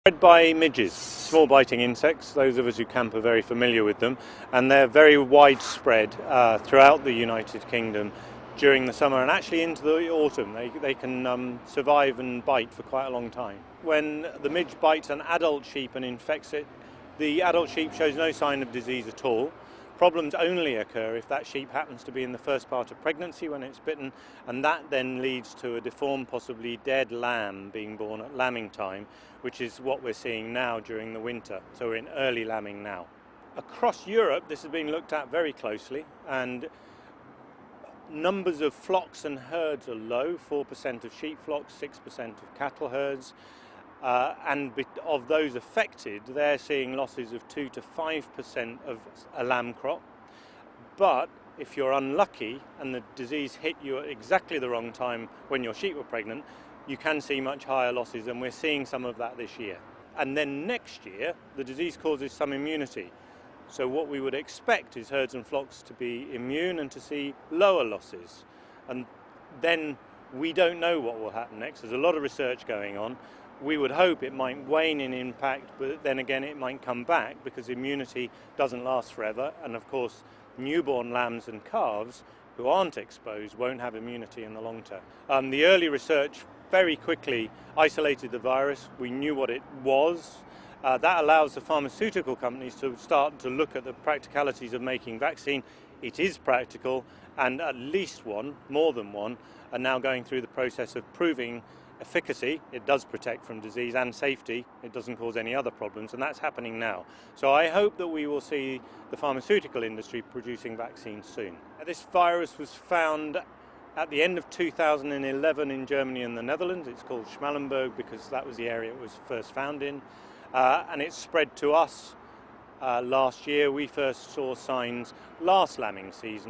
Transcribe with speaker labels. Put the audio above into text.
Speaker 1: Bred by midges, small biting insects. Those of us who camp are very familiar with them, and they're very widespread throughout the United Kingdom during the summer and actually into the autumn. They can survive and bite for quite a long time. When the midge bites an adult sheep and infects it, the adult sheep shows no sign of disease at all. Problems only occur if that sheep happens to be in the first part of pregnancy when it's bitten, and that then leads to a deformed, possibly dead lamb being born at lambing time, which is what we're seeing now during the winter. So we're in early lambing now. Across Europe, this has been looked at very closely, and numbers of flocks and herds are low, 4% of sheep flocks, 6% of cattle herds. And of those affected, they're seeing losses of 2 to 5% of a lamb crop. But if you're unlucky and the disease hit you at exactly the wrong time when your sheep were pregnant, you can see much higher losses, and we're seeing some of that this year. And then next year, the disease causes some immunity. So what we would expect is herds and flocks to be immune and to see lower losses. And then we don't know what will happen next. There's a lot of research going on. We would hope it might wane in impact, but then again it might come back because immunity doesn't last forever, and of course newborn lambs and calves who aren't exposed won't have immunity in the long term. The early research very quickly isolated the virus. We knew what it was. That allows the pharmaceutical companies to start to look at the practicalities of making vaccine. It is practical, and at least one, more than one, are now going through the process of proving efficacy. It does protect from disease, and safety. It doesn't cause any other problems, and that's happening now. So I hope that we will see the pharmaceutical industry producing vaccines soon. This virus was found at the end of 2011 in Germany and the Netherlands. It's called Schmallenberg because that was the area it was first found in, and it spread to us last year. We first saw signs last lambing season.